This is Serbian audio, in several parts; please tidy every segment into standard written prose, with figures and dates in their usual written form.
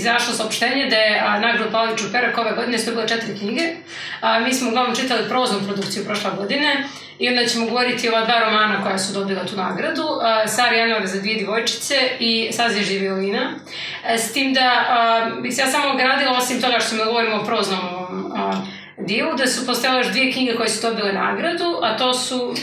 izašlo saopštenje da je nagradu Pavle Čuperak ove godine su dobile 4 knjige. Mi smo uglavnom čitali proznu produkciju prošle godine i onda ćemo govoriti o ova 2 romana koja su dobila tu nagradu. Sara Januar za 2 djevojčice i Sazvježdje violina. S tim da bih se ja samo ogradila, osim toga što ćemo govorimo o proznom dijelu, da su postojale još 2 knjige koje su dobile nagradu, a to su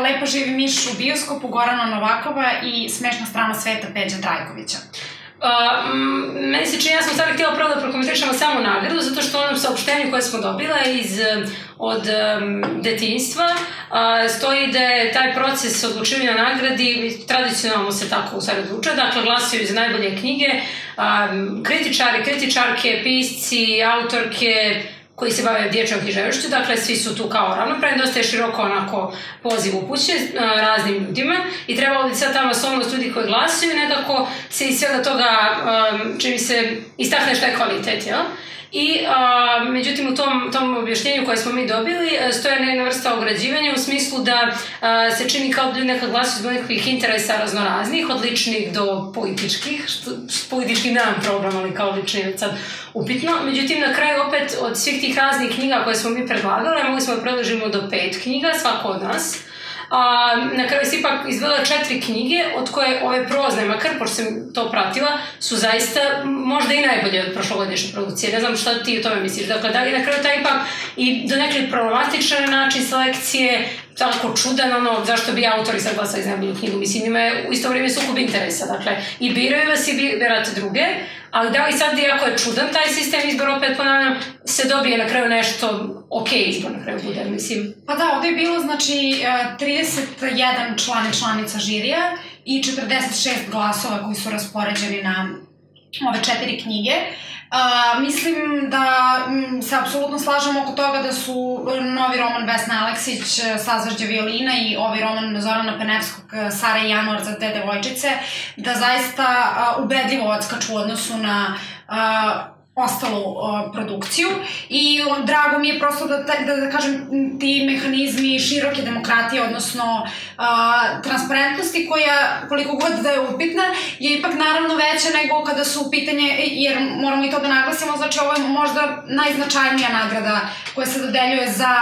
Lepo živi miš u bioskopu Gorana Novakova i Smešna strana sveta Peđa Trajkovića. Meni se čini, ja sam stvari htjela prvo da prokomentarišemo samu nagradu, zato što onom saopštenju koje smo dobila od detinjstva stoji da je taj proces odlučivanja nagradi, tradicionalno se tako u stvari odlučuje, dakle glasaju za najbolje knjige, kritičari, kritičarke, pisci, autorke koji se bave dječjom književnošću, dakle svi su tu kao ravnopravni, dosta je široko onako poziv upućen raznim ljudima i trebalo bi sad ta masovnost ljudi koji glasuju nekako se iz svega toga čini se istakne šta je kvalitet, jel? I međutim u tom objašnjenju koje smo mi dobili stoje jedna vrsta ograđivanja u smislu da se čini kao da ljudi nekad glasuju zbog nekakvih interesa raznoraznih, od ličnih do političkih, politički nemam problem, ali kao lični je sad upitno. Međutim, na kraju opet od svih tih raznih knjiga koje smo mi predlagali, mogli smo da predložimo do 5 knjiga, svako od nas. Na kraju se ipak izvela 4 knjige, od koje ove prozne, makar pošto sam to pratila, su zaista možda i najbolje od prošlogodišnje produkcije. Ne znam šta ti o tome misliš. Dakle, da li na kraju taj ipak i do nekli problematičan način selekcije, tako čudan, zašto bi autori sad glasali za najbolju knjigu. Mislim, ima je u isto vrijeme sukob interesa. Dakle, i biraju vas i birate druge, ali da li sad, iako je čudan taj sistem izbora, opet ponavljam, se dobije na kraju nešto izbor na kraju bude, mislim. Pa da, ovdje je bilo, znači, 31 član i članica žirija i 46 glasova koji su raspoređeni na ove 4 knjige. Mislim da se apsolutno slažemo oko toga da su novi roman Vesne Aleksić Sazvježdje violina i ovaj roman Zorana Penevskog Sara Januar za 2 djevojčice da zaista ubedljivo odskaču u odnosu na ostalu produkciju i drago mi je prosto da kažem ti mehanizmi široke demokratije, odnosno transparentnosti koja, koliko god da je upitna, je ipak naravno veća nego kada su u pitanje, jer moramo i to da naglasimo, znači ovo je možda najznačajnija nagrada koja se dodeljuje za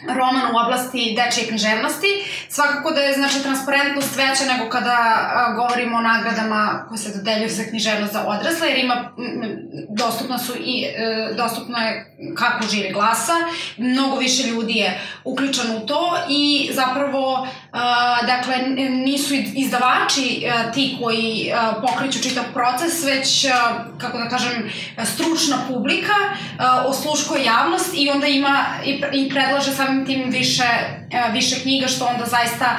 roman u oblasti dečje književnosti. Svakako da je, znači, transparentnost veća nego kada govorimo o nagradama koje se dodeljuju za književnost za odrasle, jer dostupno je kako žiri glasa, mnogo više ljudi je uključeno u to i zapravo, dakle, nisu izdavači ti koji pokreću čitav proces, već, kako da kažem, stručna publika, osluškuje javnost i onda ima i predlaže samim tim više knjiga, što onda zaista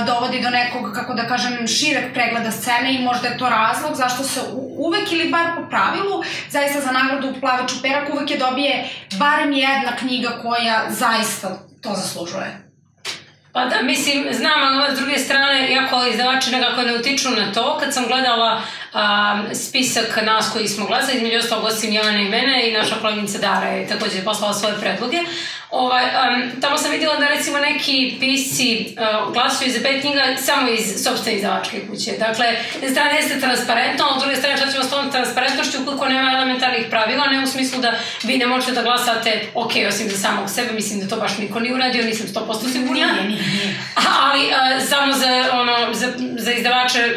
dovodi do nekog, kako da kažem, šireg pregleda scene i možda je to razlog zašto se uvek ili bar po pravilu, zaista za nagradu Pave Čuperak uvek je dobije barem jedna knjiga koja zaista to zaslužuje. Pa da, mislim, znam, ali s druge strane, iako izdavači nekako ne utiču na to, kad sam gledala spisak nas koji smo glasali, između ostalog osim Jelena i mene i naša koleginica Dara je također poslala svoje predloge, tamo sam vidjela da recimo neki pisci glasuju za 5 knjiga samo iz sopstvene izdavačke kuće. Dakle, s jedne strane jeste transparentno, a s druge strane što ćemo s tom transparentnošću ukoliko nema elementarnih pravila, ne u smislu da vi ne možete da glasate ok, osim za samog sebe, mislim da to baš niko nije uradio, nisam 100% sigurna. Ali samo za izdavače,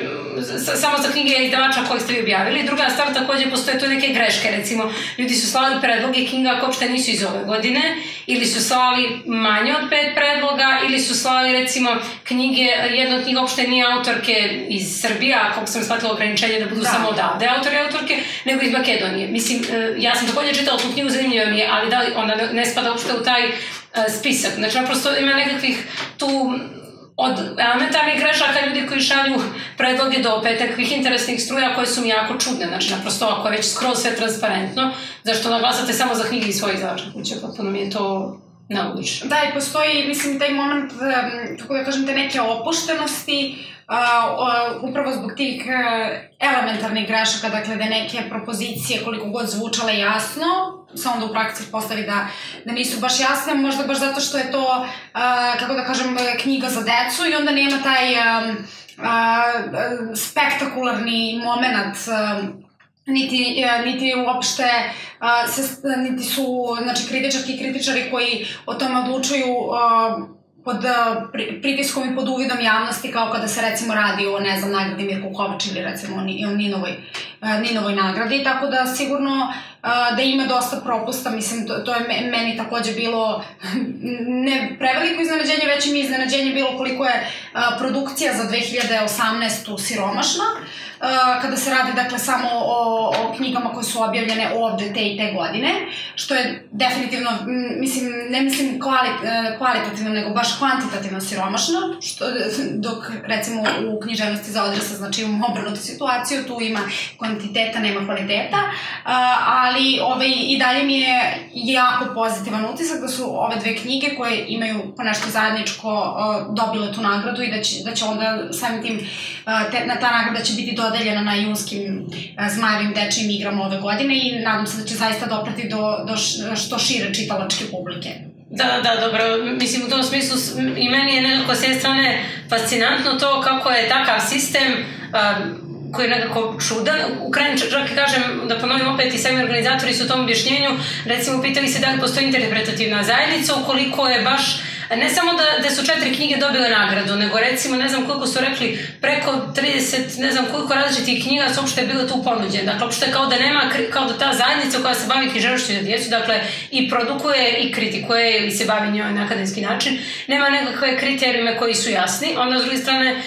samo za knjige izdavača koje ste vi objavili. Druga stvar, također postoje tu neke greške, recimo ljudi su slali predloge knjiga koje uopšte nisu iz ove godine, ili su slali manje od 5 predloga, ili su slali recimo knjige, jedna od knjiga uopšte nije autorke iz Srbije, a kako sam shvatila ograničenje da budu samo odavde autori i autorke, nego iz Makedonije. Mislim, ja sam također čitala tu knjigu, zanimljiva mi je, ali da li ona ne spada uopšte u taj spisak. Znači, naprosto ima nekakvih tu od elementarnih grešaka ljudi koji šalju predloge do opet takvih interesnih struja koje su mi jako čudne. Znači, naprosto ako je već skroz sve transparentno, zašto naglasate samo za knjige iz svojih izdavačkih kuća? Potpuno mi je to nelogično. Da, i postoji, mislim, taj moment, kako da kažem, te neke opuštenosti, upravo zbog tih elementarnih grešaka, dakle da neke propozicije koliko god zvučale jasno, se onda u praksi postavi da nisu baš jasne, možda baš zato što je to, kako da kažem, knjiga za decu i onda nema taj spektakularni moment, niti uopšte, niti su kritičarki i kritičari koji o tome odlučuju pod pritiskom i pod uvidom javnosti, kao kada se recimo radi o, ne znam, nagradi Mirko Kovač ili recimo o Ninovoj nagradi, tako da sigurno da ima dosta propusta, mislim, to je meni također bilo ne preveliko iznenađenje, već i mi iznenađenje bilo koliko je produkcija za 2018. siromašna, kada se radi, dakle, samo o knjigama koje su objavljene ovde te i te godine, što je definitivno, mislim, ne mislim kvalitativno, nego baš kvantitativno siromašno, dok, recimo, u književnosti za odrasle, znači, imamo obrnutu situaciju, tu ima kvantiteta, nema kvaliteta, ali i dalje mi je jako pozitivan utisak da su ove dve knjige koje imaju po nešto zajedničko dobile tu nagradu i da će onda samim tim ta nagrada će biti dodeljena na junskim Zmajevim dečijim igrama ove godine i nadam se da će zaista doprati do što šire čitalačke publike. Da, dobro, mislim u tom smislu i meni je nekako s jedne strane fascinantno to kako je takav sistem koji je nekako čudan. U krajnjem čak i kažem, da ponovim opet i sami organizatori su u tom objašnjenju, recimo pitali se da li postoji interpretativna zajednica, ukoliko je baš ne samo da su 4 knjige dobile nagradu, nego recimo, ne znam koliko su rekli, preko 30, ne znam koliko različitih knjiga su uopšte bile tu ponuđene. Dakle, uopšte kao da nema, kao da ta zajednica koja se bavi književnošću za djecu, dakle, i produkuje i kritikuje ili se bavi njoj na akademski način, nema nekakve kriterijume koji su jasni. Onda, s druge strane,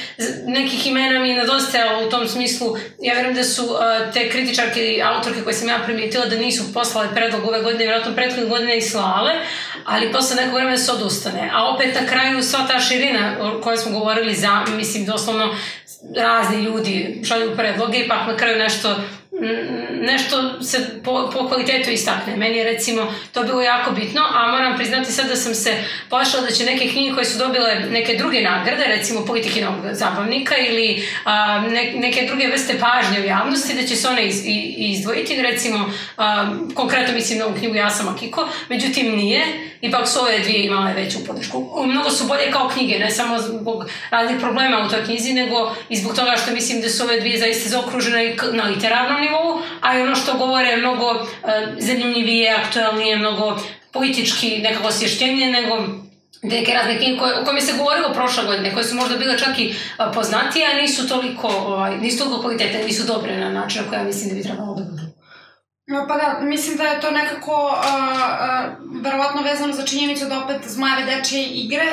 nekih imena mi je nedostajalo u tom smislu. Ja vjerujem da su te kritičarke i autorke koje sam ja primijetila da nisu poslale predlog ove godine, vjerojatno prethodne godine i slale, ali posle nekog vremena se odustane. A opet na kraju sva ta širina o kojoj smo govorili, mislim, doslovno razni ljudi šalju predloge i pak na kraju nešto se po kvalitetu istakne. Meni je recimo to bilo jako bitno, a moram priznati sad da sam se plašila da će neke knjige koje su dobile neke druge nagrade, recimo Politikinog zabavnika ili neke druge vrste pažnje u javnosti, da će se one izdvojiti, recimo konkretno mislim na ovu knjigu Ja sam Akiko, međutim nije, ipak su ove dvije imale veću podršku. Mnogo su bolje kao knjige, ne samo zbog raznih problema u toj knjizi, nego i zbog toga što mislim da su ove dvije zaista zaokružene na literarnom nivou, a i ono što govore mnogo zanimljivije, aktualnije, mnogo politički nekako osvještenije nego neke razne knjige o kojima se govorilo prošle godine, koje su možda bile čak i poznatije, a nisu toliko kvalitetne, nisu dobre na način na koji ja mislim da bi trebalo da budu. Pa da, mislim da je to nekako verovatno vezano za činjenicu da opet Zmajeve dečije igre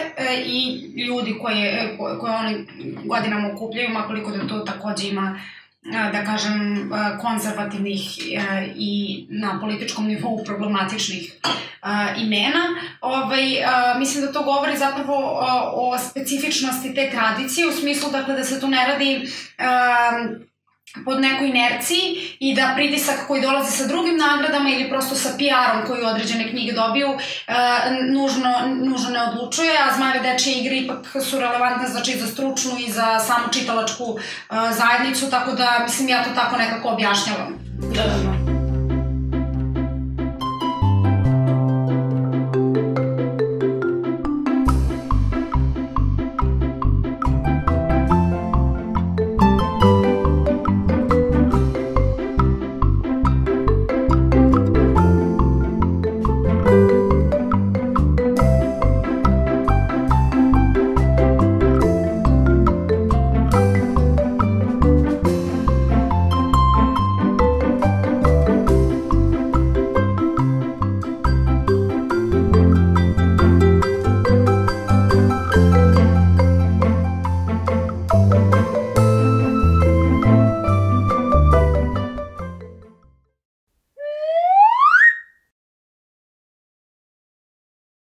i ljudi koje oni godinama okupljaju, makoliko da to takođe ima, da kažem, konzervativnih i na političkom nivou problematičnih imena. Mislim da to govori zapravo o specifičnosti te tradicije, u smislu dakle da se tu ne radi pod nekoj inerciji i da pritisak koji dolazi sa drugim nagradama ili prosto sa PR-om koji određene knjige dobiju nužno ne odlučuje, a Zmajeve dečije igre ipak su relevantne znači za stručnu i za samu čitalačku zajednicu, tako da mislim ja to tako nekako objašnjavam. Da.